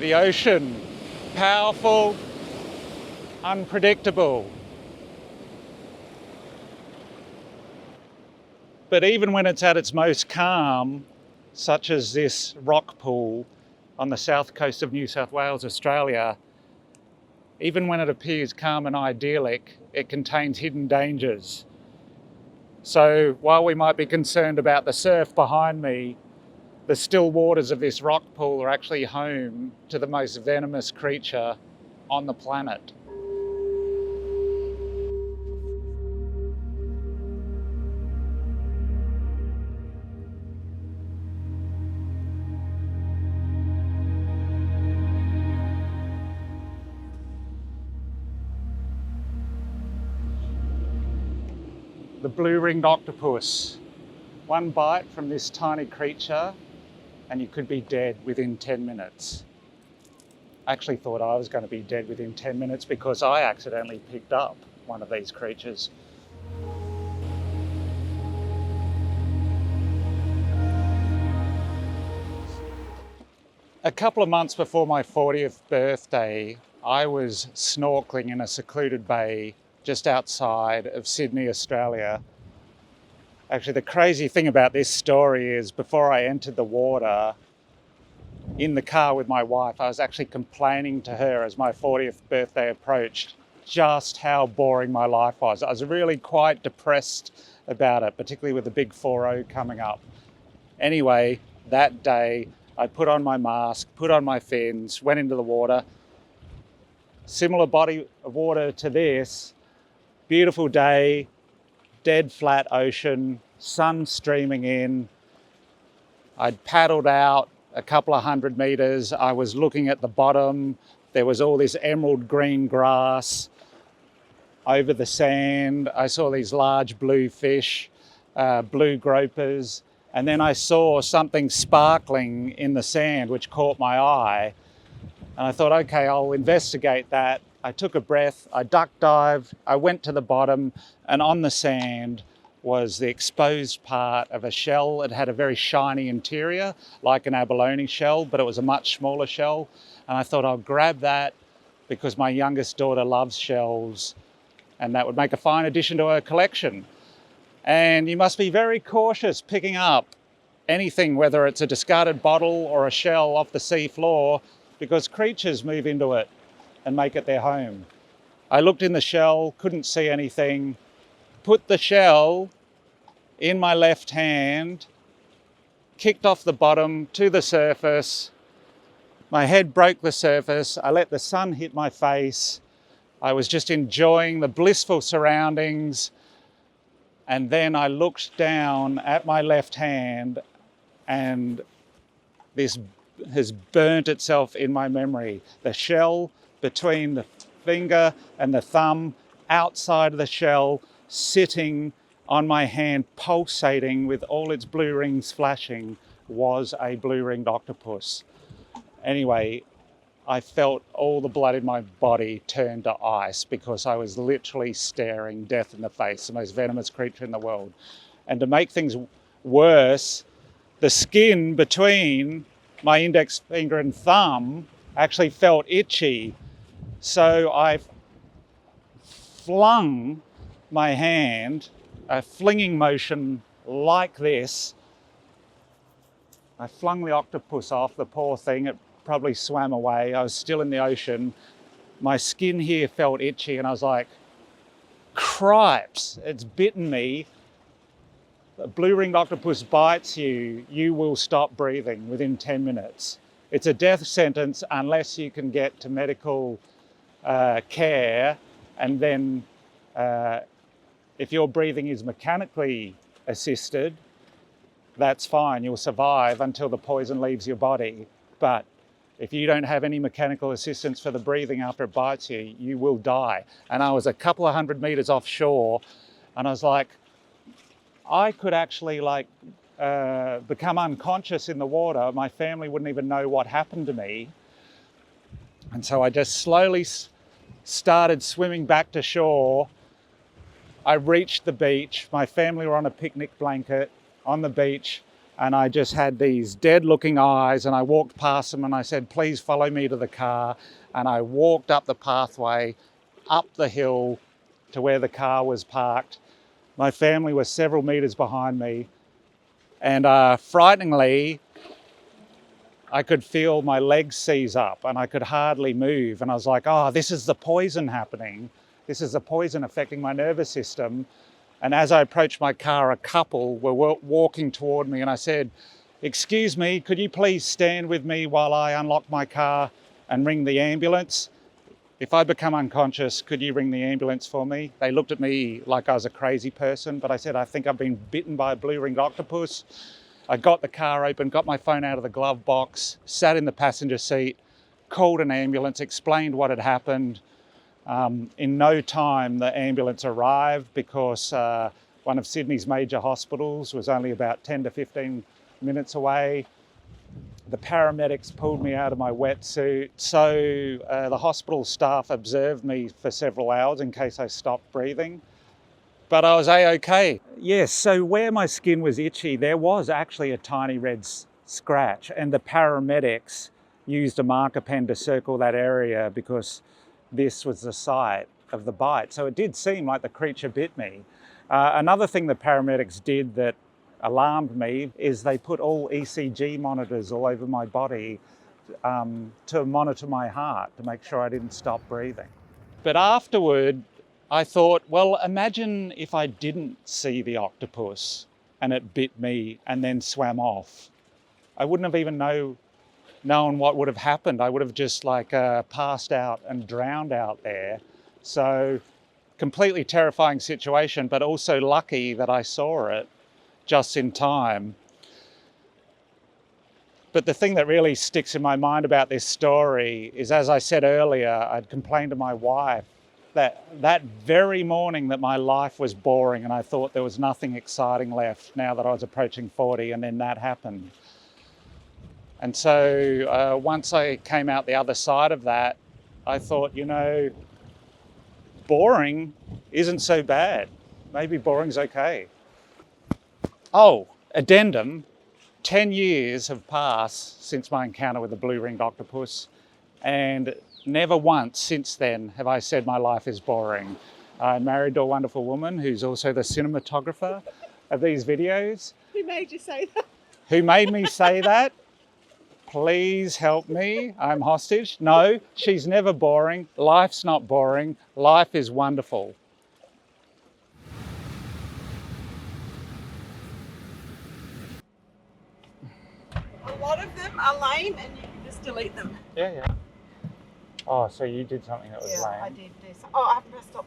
The ocean, powerful, unpredictable. But even when it's at its most calm, such as this rock pool on the south coast of New South Wales, Australia, even when it appears calm and idyllic, it contains hidden dangers. So while we might be concerned about the surf behind me, the still waters of this rock pool are actually home to the most venomous creature on the planet. The blue-ringed octopus. One bite from this tiny creature and you could be dead within 10 minutes. I actually thought I was going to be dead within 10 minutes because I accidentally picked up one of these creatures. A couple of months before my 40th birthday, I was snorkeling in a secluded bay just outside of Sydney, Australia. Actually, the crazy thing about this story is before I entered the water, in the car with my wife, I was actually complaining to her as my 40th birthday approached just how boring my life was. I was really quite depressed about it, particularly with the big 4-0 coming up. Anyway, that day, I put on my mask, put on my fins, went into the water. Similar body of water to this, beautiful day, dead flat ocean, sun streaming in. I'd paddled out a couple of 100 meters. I was looking at the bottom. There was all this emerald green grass over the sand. I saw these large blue fish, blue gropers. And then I saw something sparkling in the sand, which caught my eye. And I thought, okay, I'll investigate that. I took a breath, I duck dived, I went to the bottom, and on the sand was the exposed part of a shell. It had a very shiny interior, like an abalone shell, but it was a much smaller shell. And I thought I'll grab that because my youngest daughter loves shells, and that would make a fine addition to her collection. And you must be very cautious picking up anything, whether it's a discarded bottle or a shell off the sea floor, because creatures move into it and make it their home. I looked in the shell, couldn't see anything, put the shell in my left hand, kicked off the bottom to the surface. My head broke the surface. I let the sun hit my face. I was just enjoying the blissful surroundings. And then I looked down at my left hand and this has burnt itself in my memory. The shell between the finger and the thumb, outside of the shell, sitting on my hand, pulsating with all its blue rings flashing, was a blue-ringed octopus. Anyway, I felt all the blood in my body turn to ice because I was literally staring death in the face, the most venomous creature in the world. And to make things worse, the skin between my index finger and thumb actually felt itchy. So I flung my hand, a flinging motion like this. I flung the octopus off, the poor thing. It probably swam away. I was still in the ocean. My skin here felt itchy and I was like, cripes, it's bitten me. A blue-ringed octopus bites you, you will stop breathing within 10 minutes. It's a death sentence unless you can get to medical care, and then if your breathing is mechanically assisted, that's fine, you'll survive until the poison leaves your body. But if you don't have any mechanical assistance for the breathing after it bites you, you will die. And I was a couple of 100 meters offshore and I was like, I could actually become unconscious in the water. My family wouldn't even know what happened to me. And so I just slowly started swimming back to shore. I reached the beach. My family were on a picnic blanket on the beach. and I just had these dead looking eyes, and I walked past them and I said, please follow me to the car. And I walked up the pathway, up the hill to where the car was parked. My family was several meters behind me, and frighteningly, I could feel my legs seize up and I could hardly move. And I was like, oh, this is the poison happening. This is the poison affecting my nervous system. And as I approached my car, a couple were walking toward me, and I said, excuse me, could you please stand with me while I unlock my car and ring the ambulance? If I become unconscious, could you ring the ambulance for me? They looked at me like I was a crazy person, but I said, I think I've been bitten by a blue-ringed octopus. I got the car open, got my phone out of the glove box, sat in the passenger seat, called an ambulance, explained what had happened. In no time, the ambulance arrived because one of Sydney's major hospitals was only about 10 to 15 minutes away. The paramedics pulled me out of my wetsuit. So the hospital staff observed me for several hours in case I stopped breathing. But I was A-okay. Yes, so where my skin was itchy, there was actually a tiny red scratch, and the paramedics used a marker pen to circle that area because this was the site of the bite. So it did seem like the creature bit me. Another thing the paramedics did that alarmed me is they put all ECG monitors all over my body to monitor my heart, to make sure I didn't stop breathing. But afterward, I thought, well, imagine if I didn't see the octopus and it bit me and then swam off. I wouldn't have even known what would have happened. I would have just passed out and drowned out there. So completely terrifying situation, but also lucky that I saw it just in time. But the thing that really sticks in my mind about this story is, as I said earlier, I'd complained to my wife that very morning that my life was boring and I thought there was nothing exciting left now that I was approaching 40, and then that happened. And so once I came out the other side of that, I thought, boring isn't so bad. Maybe boring's okay. Oh, addendum, 10 years have passed since my encounter with the blue-ringed octopus, and never once since then have I said my life is boring. I'm married to a wonderful woman who's also the cinematographer of these videos. Who made you say that? Who made me say that? Please help me, I'm hostage. No, she's never boring. Life's not boring. Life is wonderful. A lot of them are lame and you can just delete them. Yeah. Oh, so you did something that was lame. I did do so. Oh, I haven't pressed stop.